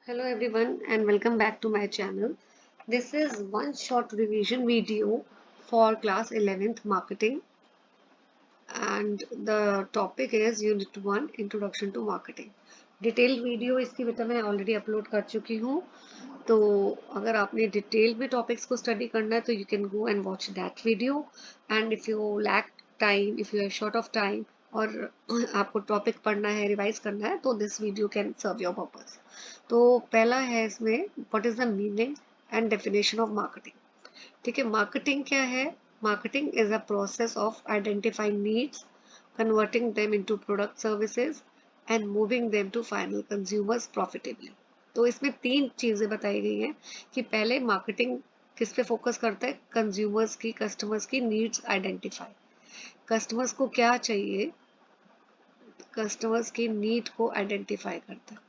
Hello everyone and welcome back to my channel. This is one short revision video for class 11th marketing and the topic is unit 1 introduction to marketing. Detail video इसकी बेटा मैं already upload कर चुकी हूँ, तो अगर आपने detail में टॉपिक्स को स्टडी करना है तो you can go and watch that video and if you lack time, if you are short of time और आपको टॉपिक पढ़ना है, रिवाइज करना है तो this video can serve your purpose. तो पहला है इसमें what is the meaning and definition of marketing. ठीक है, मार्केटिंग क्या है? Marketing is a process of identifying needs, converting them into product services and moving them to final consumers profitably. तो इसमें तीन चीजें बताई गई हैं कि पहले मार्केटिंग किस पे फोकस करता है? कंज्यूमर्स की, कस्टमर्स की नीड्स आइडेंटिफाई. कस्टमर्स को क्या चाहिए, कस्टमर्स की नीड को आइडेंटिफाई करता है.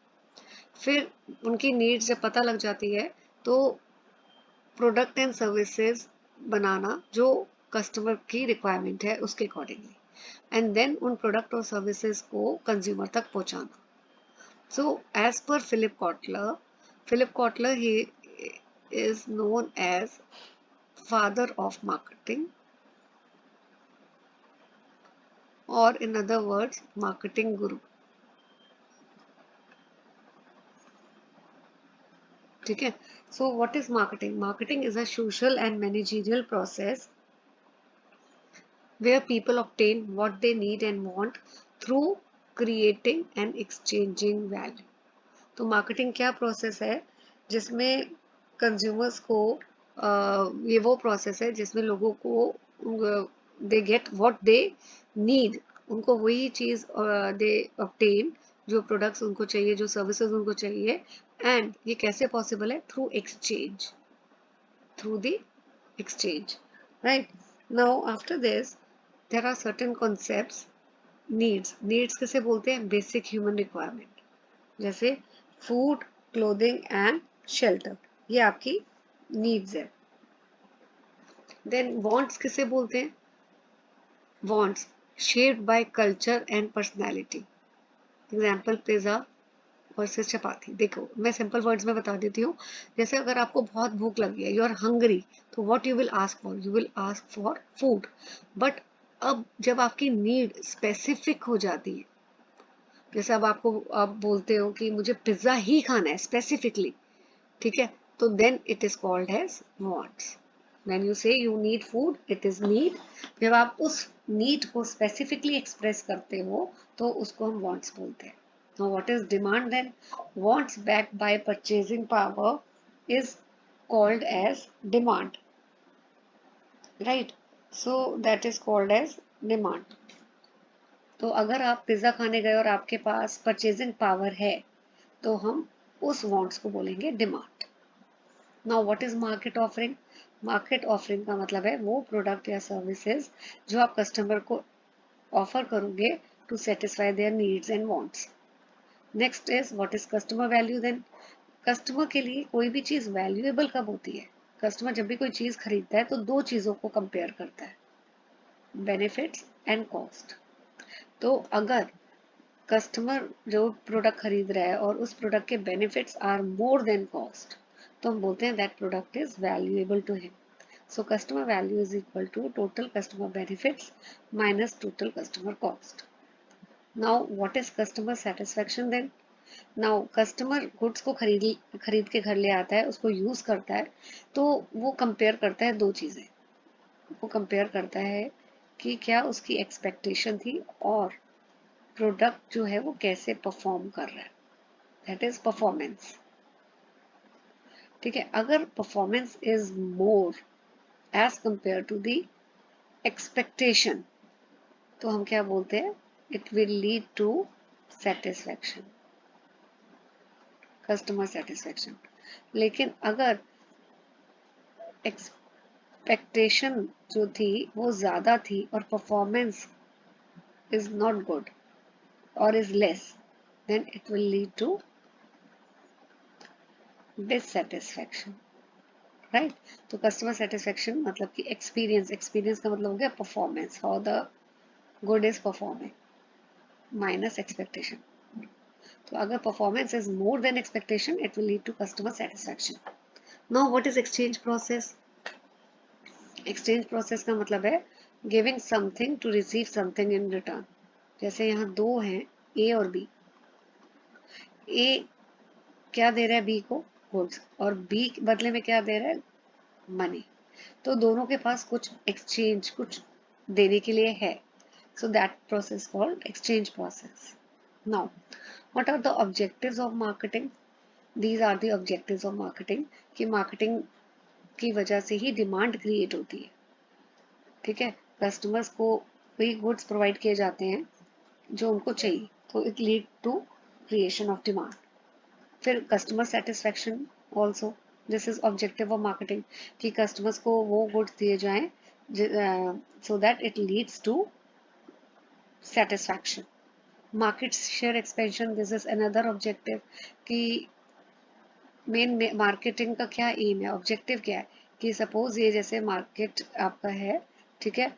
फिर उनकी नीड्स जब पता लग जाती है तो प्रोडक्ट एंड सर्विसेज बनाना जो कस्टमर की रिक्वायरमेंट है उसके अकॉर्डिंगली, एंड देन उन प्रोडक्ट और सर्विसेज को कंज्यूमर तक पहुंचाना. So as per Philip Kotler he is known as father of marketing, or in other words marketing guru. ठीक है, so what is marketing? Marketing is a social and managerial process where people obtain what they need and want through creating and exchanging value. तो marketing क्या process है जिसमें consumers को ये वो process है जिसमें लोगों को they get what they need, उनको वही चीज दे ऑब्टेन जो प्रोडक्ट्स उनको चाहिए, जो सर्विसेज उनको चाहिए. एंड ये कैसे पॉसिबल है? Through exchange, through the exchange, right? Now after this there are certain concepts. Needs किसे बोलते हैं? बेसिक ह्यूमन रिक्वायरमेंट, जैसे फूड, क्लोथिंग एंड शेल्टर, ये आपकी नीड्स है. देन वांट्स किसे बोलते हैं? Wants shaped by culture and personality. Example pizza versus chapati. देखो मैं सिंपल वर्ड्स में बता देती हूँ. जैसे अगर आपको बहुत भूख लगी है, यू आर हंग्री, तो what you will ask for? You will ask for food. But अब जब आपकी नीड स्पेसिफिक हो जाती है, जैसे अब आपको आप बोलते हो कि मुझे पिज्जा ही खाना है स्पेसिफिकली, ठीक है, तो then it is called as wants. When you say you need food, it is need. जब आप उस नीड को स्पेसिफिकली एक्सप्रेस करते हो तो उसको हम वांट्स बोलते हैं. Now what is demand then? Wants backed by purchasing power is called as demand, right? So that is called as demand. तो अगर आप पिज्जा खाने गए और आपके पास परचेजिंग पावर है तो हम उस वांट्स को बोलेंगे demand. Now what is market offering? Market offering का मतलब है वो प्रोडक्ट या सर्विसेज जो आप कस्टमर को ऑफर करोगे to satisfy their needs and wants. Next is what is customer value then? Customer के लिए कोई भी चीज वैल्यूएबल कब होती है? कस्टमर जब भी कोई चीज खरीदता है तो दो चीजों को कंपेयर करता है, बेनिफिट्स एंड कॉस्ट. तो अगर कस्टमर जो प्रोडक्ट खरीद रहा है और उस प्रोडक्ट के benefits are more than cost, तो हम बोलते हैं that product is valuable to him. So customer value is equal to total customer benefits minus total customer cost. Now what is customer satisfaction then? Now customer goods को खरीद के घर ले आता है, उसको यूज करता है, तो वो कंपेयर करता है दो चीजें. वो कंपेयर करता है कि क्या उसकी एक्सपेक्टेशन थी और प्रोडक्ट जो है वो कैसे परफॉर्म कर रहा है. That is performance. ठीक है, अगर performance is more as compare to the expectation तो हम क्या बोलते हैं? It will lead to satisfaction, customer satisfaction. लेकिन अगर एक्सपेक्टेशन जो थी वो ज्यादा थी और परफॉर्मेंस इज नॉट गुड और is less, then it will lead to dissatisfaction, right? तो कस्टमर सेटिस्फेक्शन मतलब कि एक्सपीरियंस का मतलब हो गया performance, how the good is performing minus expectation. तो अगर performance is more than expectation it will lead to customer satisfaction. Now what is exchange process? Exchange process का मतलब है giving something to receive something in return. जैसे यहाँ दो हैं, ए और बी. ए क्या दे रहा है बी को? गुड्स. और बी बदले में क्या दे रहा है? मनी. तो दोनों के पास कुछ एक्सचेंज, कुछ देने के लिए है. So that process called exchange process. Now what are the objectives of marketing? These are the objectives of marketing. कि मार्केटिंग की वजह से ही डिमांड क्रिएट होती है. ठीक है, कस्टमर्स को वही गुड्स प्रोवाइड किए जाते हैं जो उनको चाहिए, तो it lead to creation of demand. फिर customer satisfaction also, this is objective of marketing, कि कस्टमर्स को वो गुड्स दिए जाएं so that it leads to satisfaction. Market share expansion, this is another objective, कि मेन मार्केटिंग का क्या M है, ऑब्जेक्टिव क्या है, कि सपोज ये जैसे मार्केट आपका है, ठीक है,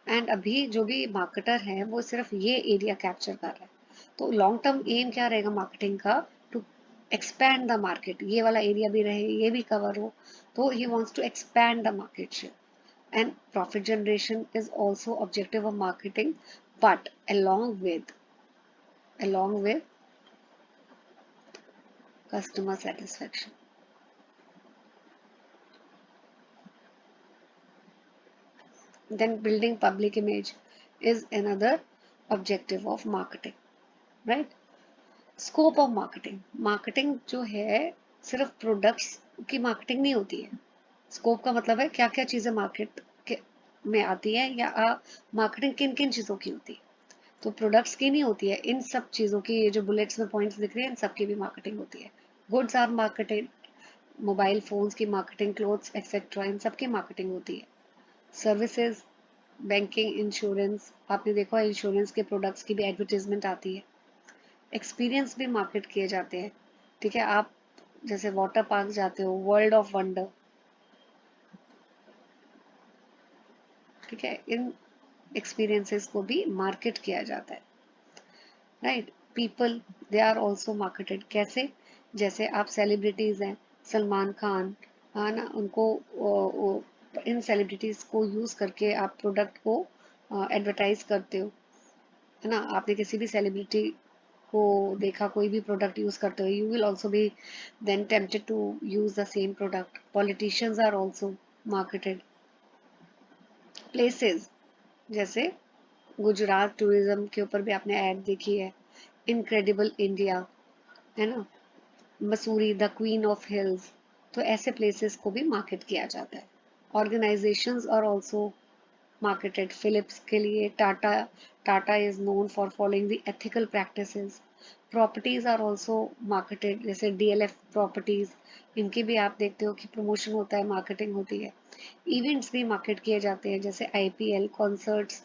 एंड अभी जो भी मार्केटर है वो सिर्फ ये एरिया कैप्चर कर रहा है. तो लॉन्ग टर्म एम क्या रहेगा मार्केटिंग का? To expand the market. ये वाला एरिया भी रहे, ये भी कवर हो. तो he wants to expand the market share. And profit generation is also objective of marketing, but along with customer satisfaction. Then building public image is another objective of marketing, right? Scope of marketing. Marketing जो है सिर्फ products की marketing नहीं होती है. Scope का मतलब है क्या क्या चीजें मार्केट में आती है, या मार्केटिंग किन किन चीजों की होती है. तो प्रोडक्ट्स की नहीं होती है, इन सब चीजों की, ये जो बुलेट्स में पॉइंट्स दिख रहे हैं इन सब की भी मार्केटिंग होती है. Goods are marketed, mobile phones की मार्केटिंग, क्लोथ्स एक्सेट्रा, इन सब की मार्केटिंग होती है. सर्विसेज, बैंकिंग, इंश्योरेंस, आपने देखा इंश्योरेंस के प्रोडक्ट्स की भी एडवर्टीजमेंट आती है. एक्सपीरियंस भी मार्केट किए जाते हैं. ठीक है, आप जैसे वाटर पार्क जाते हो, वर्ल्ड ऑफ वंडर, ठीक है, इन एक्सपीरियंसेस को भी मार्केट किया जाता है. Right. People, they are also marketed. कैसे? जैसे आप सेलिब्रिटीज हैं, सलमान खान, है ना, उनको इन सेलिब्रिटीज को यूज करके आप प्रोडक्ट को एडवर्टाइज करते हो, है ना. आपने किसी भी सेलिब्रिटी को देखा कोई भी प्रोडक्ट यूज करते हो, you will also be then tempted to use the same product. Politicians are also marketed. Places, जैसे गुजरात टूरिज्म के ऊपर भी आपने ऐड देखी है, इनक्रेडिबल इंडिया, है ना, Mussoorie, the queen of hills. तो ऐसे प्लेसेस को भी मार्केट किया जाता है. Organisations are also marketed. Philips के लिए Tata is known for following the ethical practices. Properties are also marketed, जैसे DLF properties, इनकी भी आप देखते हो कि प्रमोशन होता है, मार्केटिंग होती है. इवेंट्स भी मार्केट किए जाते हैं, जैसे IPL, कॉन्सर्ट्स,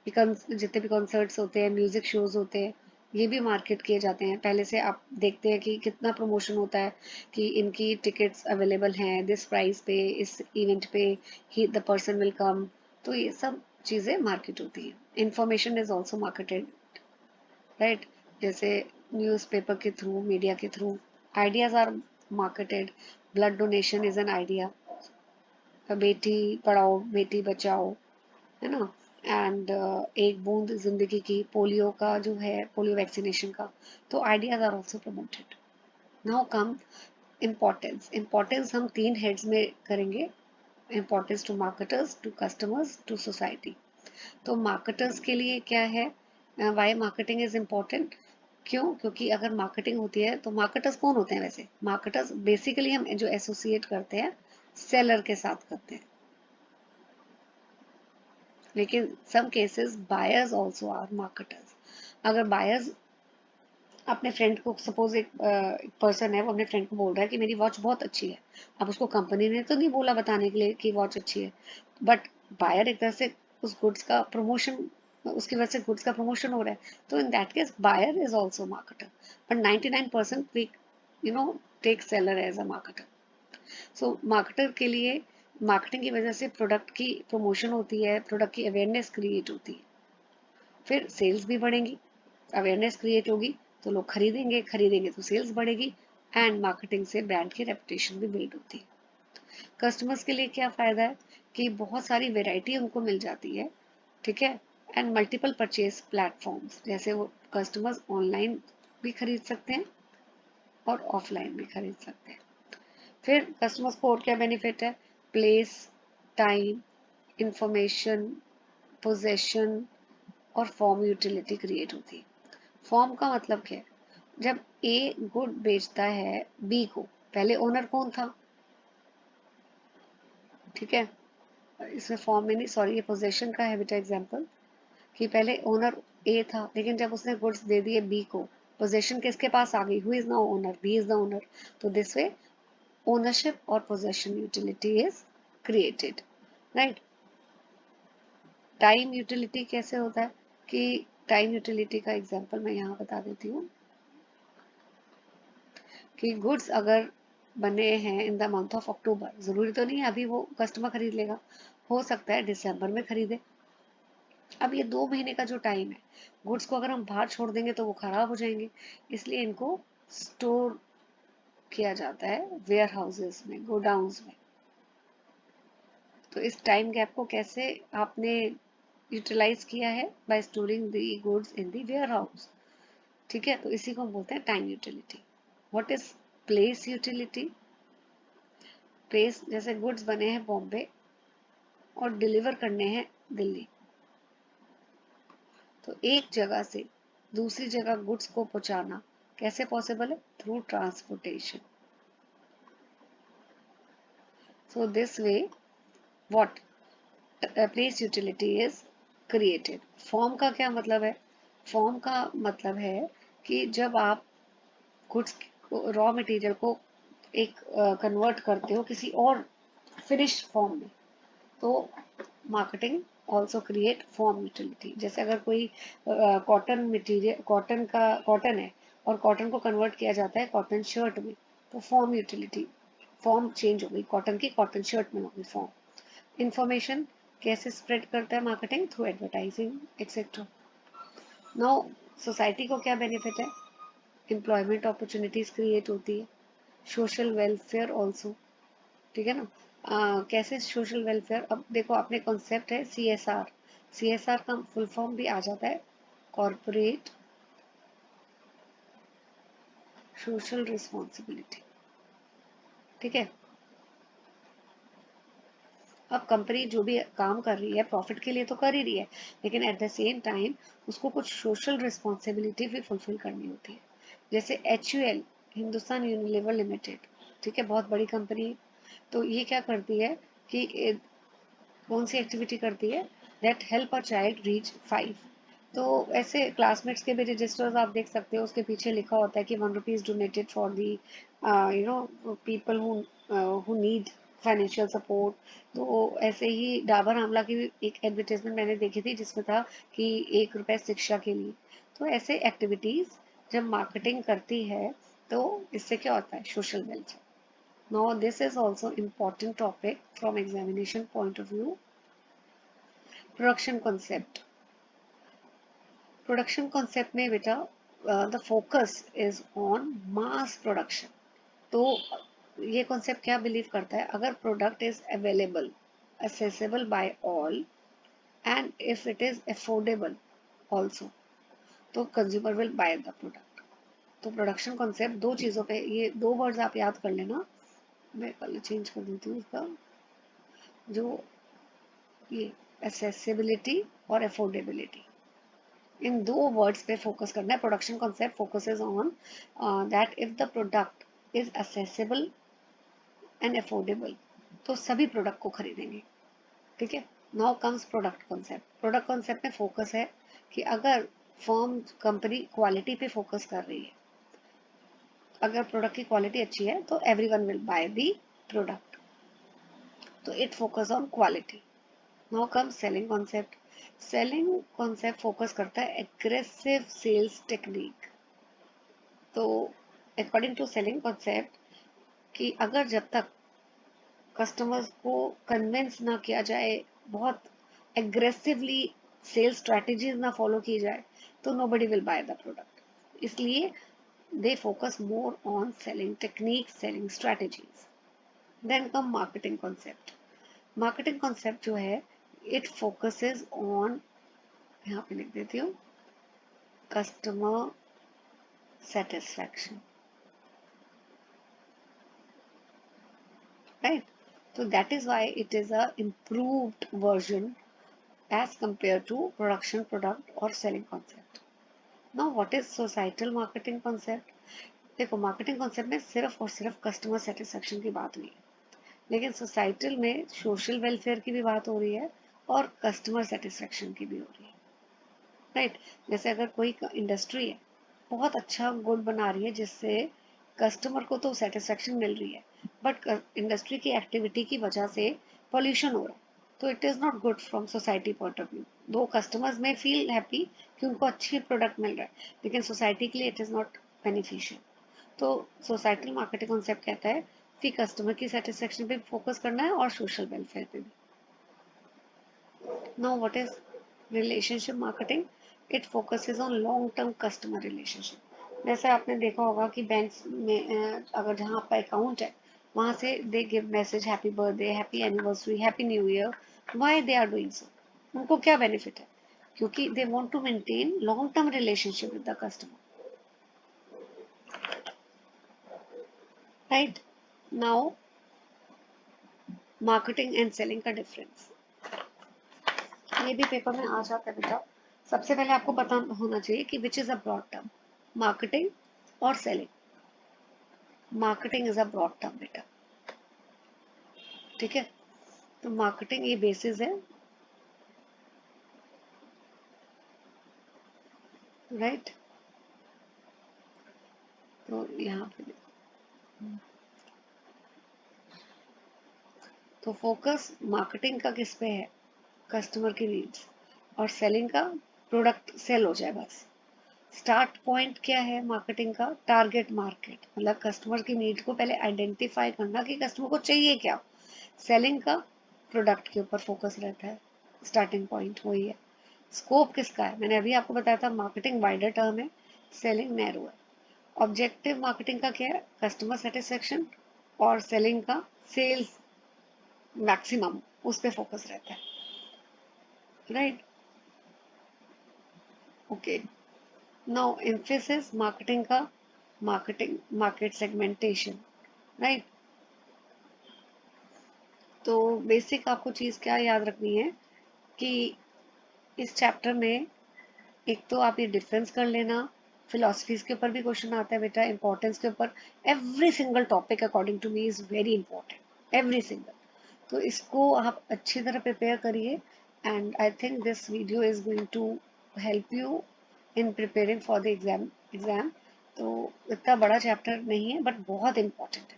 जितने भी कॉन्सर्ट्स होते हैं, म्यूजिक शोज होते हैं, ये भी मार्केट किए जाते हैं. पहले से आप देखते हैं कि कितना प्रमोशन होता है, कि इनकी टिकट्स अवेलेबल हैं दिस प्राइस पे, इस इवेंट पे he the person will come. तो ये सब चीजें मार्केट होती है. Information is also marketed, right. जैसे न्यूज़पेपर के थ्रू, मीडिया के through. Ideas are marketed. Blood donation is an idea. बेटी पढ़ाओ बेटी बचाओ, है ना. एंड एक बूंद जिंदगी की, पोलियो का जो है, पोलियो वैक्सीनेशन का. तो ideas are also promoted. Now come importance. Importance हम 3 हेड्स में करेंगे. Importance to marketers, to customers, to society. तो मार्केटर्स के लिए क्या है, वाई मार्केटिंग इज इम्पोर्टेंट? क्यों? क्योंकि अगर मार्केटिंग होती है तो मार्केटर्स कौन होते हैं? वैसे मार्केटर्स बेसिकली हम जो एसोसिएट करते हैं सेलर के साथ करते हैं, लेकिन some cases buyers also are marketers. अगर बायर्स अपने फ्रेंड को, सपोज एक पर्सन है, वो अपने फ्रेंड को बोल रहा है कि मेरी वॉच बहुत अच्छी है. अब उसको कंपनी ने तो नहीं बोला बताने के लिए कि वॉच अच्छी है, बट बायर एक तरह से उस गुड्स का प्रमोशन, उसकी वजह से गुड्स का प्रमोशन हो रहा है. तो in that case buyer is also marketer. But 99% we take seller as a marketer. So marketer के लिए मार्केटिंग की वजह से प्रोडक्ट की प्रमोशन होती है, प्रोडक्ट की अवेयरनेस क्रिएट होती है, फिर सेल्स भी बढ़ेंगी, अवेयरनेस क्रिएट होगी, तो लोग खरीदेंगे, खरीदेंगे तो सेल्स बढ़ेगी, एंड मार्केटिंग से ब्रांड की रेपुटेशन भी बिल्ड होती है। कस्टमर्स के लिए क्या फायदा है कि बहुत सारी वेराइटी उनको मिल जाती है, ठीक है, एंड मल्टीपल परचेज प्लेटफॉर्म्स, जैसे वो कस्टमर्स ऑनलाइन भी खरीद सकते हैं और ऑफलाइन भी खरीद सकते हैं। फिर कस्टमर्स को और क्या बेनिफिट है, प्लेस, टाइम, इंफॉर्मेशन, पोजेशन और फॉर्म यूटिलिटी क्रिएट होती है। फॉर्म का मतलब क्या है, जब ए गुड बेचता है बी को, पहले ओनर कौन था, ठीक है, इसमें फॉर्म में नहीं, सॉरी, ये पोजेशन का है बेटा एग्जांपल, कि पहले ओनर ए था, लेकिन जब उसने गुड्स दे दिए बी को, पोजेशन किसके पास आ गई, who is now owner, B is the owner. तो दिस वे ओनरशिप और possession utility is created, right. Time utility कैसे होता है, कि टाइम यूटिलिटी का एग्जांपल मैं यहाँ बता देती हूँ, कि गुड्स अगर बने हैं in the month of October, जरूरी तो नहीं है अभी वो कस्टमर खरीद लेगा, हो सकता है दिसंबर में खरीदे। अब ये 2 महीने का जो टाइम है, गुड्स को अगर हम बाहर छोड़ देंगे तो वो खराब हो जाएंगे, इसलिए इनको स्टोर किया जाता है वेयर हाउसेस में, गोडाउन्स में। तो इस टाइम गैप को कैसे आपने यूटिलाइज किया है, by storing the goods in the warehouse, ठीक है। तो इसी को हम बोलते हैं time utility. What is place utility, place जैसे गुड्स बने हैं बॉम्बे और डिलीवर करने हैं दिल्ली, तो एक जगह से दूसरी जगह गुड्स को पहुंचाना कैसे पॉसिबल है, through transportation. So this way what place utility is created. Form का क्या मतलब है, फॉर्म का मतलब है कि जब आप गुड्स रॉ मटेरियल को एक कन्वर्ट करते हो किसी और फिनिश्ड फॉर्म में, तो marketing also create form utility. जैसे अगर कोई कॉटन मटेरियल, कॉटन है और कॉटन को कन्वर्ट किया जाता है कॉटन शर्ट में, तो फॉर्म यूटिलिटी, फॉर्म चेंज हो गई, कॉटन की कॉटन शर्ट में हो गई फॉर्म। इंफॉर्मेशन कैसे स्प्रेड करता है marketing, through advertising etcetera. Now society को क्या बेनिफिट है, एम्प्लॉयमेंट अपॉर्चुनिटीज क्रिएट होती है, सोशल वेलफेयर ऑल्सो, ठीक है ना। कैसे सोशल वेलफेयर, अब देखो अपने कॉन्सेप्ट है CSR, CSR का फुल फॉर्म भी आ जाता है कॉर्पोरेट सोशल रिस्पॉन्सिबिलिटी, ठीक है। अब कंपनी जो भी काम कर रही है प्रॉफिट के लिए तो कर ही रही है, लेकिन एट द सेम टाइम उसको कुछ सोशल रिस्पॉन्सिबिलिटी भी फुलफिल करनी होती है। जैसे HUL, हिंदुस्तान यूनिलीवर लिमिटेड, ठीक है, बहुत बड़ी कंपनी, तो ये क्या करती है कि कौन सी एक्टिविटी करती है, that help a child reach 5। तो ऐसे क्लासमेट्स के भी रजिस्टर्स आप देख सकते हो, उसके पीछे लिखा होता है कि ₹1 donated for the people who need financial support. तो ऐसे ही डाबर आंवला की भी एक एडवर्टाइजमेंट मैंने देखी थी जिसमें था कि ₹1 शिक्षा के लिए। तो ऐसे एक्टिविटीज जब मार्केटिंग करती है तो इससे क्या होता है, social welfare. Now this is also important topic from examination point of view. Production concept. Production concept में बेटा the focus is on mass production. तो ये concept क्या believe करता है, अगर product is available, accessible by all and if it is affordable also, तो consumer will buy the product. तो प्रोडक्शन कॉन्सेप्ट दो चीजों पे, ये दो वर्ड्स आप याद कर लेना, मैं कल चेंज कर देती हूँ इसका, जो ये एक्सेसिबिलिटी और अफोर्डेबिलिटी, इन दो वर्ड्स पे फोकस करना है। Production concept focuses on that if the product is accessible and affordable, तो सभी प्रोडक्ट को खरीदेंगे, ठीक है। Now comes product concept. Product concept में फोकस है कि अगर फर्म कंपनी क्वालिटी पे फोकस कर रही है, अगर प्रोडक्ट की क्वालिटी अच्छी है तो everyone will buy the product, तो it focus on quality. Now come selling concept. Selling concept focus करता है एग्रेसिव सेल्स टेक्निक। तो अकॉर्डिंग टू सेलिंग कॉन्सेप्ट, कि अगर जब तक कस्टमर्स को कन्विंस ना किया जाए, बहुत एग्रेसिवली सेल्स स्ट्रैटेजीज ना फॉलो की जाए, तो nobody will buy the product. इसलिए they focus more on selling techniques, selling strategies. Then come marketing concept. Marketing concept जो है, it focuses on, यहाँ पे लिख देती हूँ, customer satisfaction, right? So that is why it is a improved version as compared to production product or selling concept. Now what is societal marketing concept? देखो marketing concept में सिर्फ और सिर्फ कस्टमर सेटिस्फेक्शन की बात नहीं है, लेकिन सोसाइटल में सोशल वेलफेयर की भी बात हो रही है और कस्टमर सेटिस्फेक्शन की भी हो रही है, राइट? जैसे अगर कोई इंडस्ट्री है, बहुत अच्छा गुड बना रही है जिससे कस्टमर को तो सेटिस्फेक्शन मिल रही है, बट इंडस्ट्री की एक्टिविटी की वजह से पॉल्यूशन हो रहा है, तो it is not good from society point of view. दो कस्टमर्स में फील हैप्पी कि उनको अच्छी प्रोडक्ट मिल रहा है, लेकिन सोसाइटी के लिए इट इज़ नॉट बेनिफिशियल। तो सोसाइटल मार्केटिंग कॉन्सेप्ट कहता है कि कस्टमर की सेटिस्फेक्शन पे फोकस करना है और सोशल वेलफेयर पे भी। Now what is relationship marketing? It focuses on long term customer relationship. जैसे आपने देखा होगा कि बैंक्स में अगर जहाँ आपका अकाउंट है वहां से they give message happy birthday, happy anniversary, happy new year. Why they are doing so? उनको क्या बेनिफिट है? क्योंकि they want to maintain long term relationship with the customer, right? Now marketing and selling का difference, ये भी paper में आ जाता है बेटा। सबसे पहले आपको पता होना चाहिए कि which is a broad term, marketing और selling. Marketing is a broad term बेटा, ठीक है? तो मार्केटिंग ये बेसिस है, राइट? तो यहाँ पे तो फोकस मार्केटिंग का किस पे है? कस्टमर की नीड्स। और सेलिंग का प्रोडक्ट सेल हो जाए बस। स्टार्ट पॉइंट क्या है मार्केटिंग का? टारगेट मार्केट, मतलब कस्टमर की नीड को पहले आइडेंटिफाई करना कि कस्टमर को चाहिए क्या। सेलिंग का प्रोडक्ट के ऊपर फोकस रहता है, स्टार्टिंग पॉइंट वही है। स्कोप किसका है? मैंने अभी आपको बताया था मार्केटिंग वाइडर टर्म है, सेलिंग नैरो है। ऑब्जेक्टिव मार्केटिंग का क्या है? Customer satisfaction. और सेलिंग का सेल्स मैक्सिमम, उस पर फोकस रहता है, right? Okay, now emphasis marketing का, मार्केटिंग मार्केट सेगमेंटेशन, राइट? तो बेसिक आपको चीज क्या याद रखनी है कि इस चैप्टर में एक तो आप ये डिफरेंस कर लेना, फिलोसफीज के ऊपर भी क्वेश्चन आता है बेटा, इंपॉर्टेंस के ऊपर। Every single topic according to me is very important, every single. तो इसको आप अच्छी तरह प्रिपेयर करिए, and I think this video is going to help you in preparing for the exam. तो इतना बड़ा चैप्टर नहीं है बट बहुत इंपॉर्टेंट है।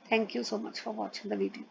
Thank you so much for watching the video.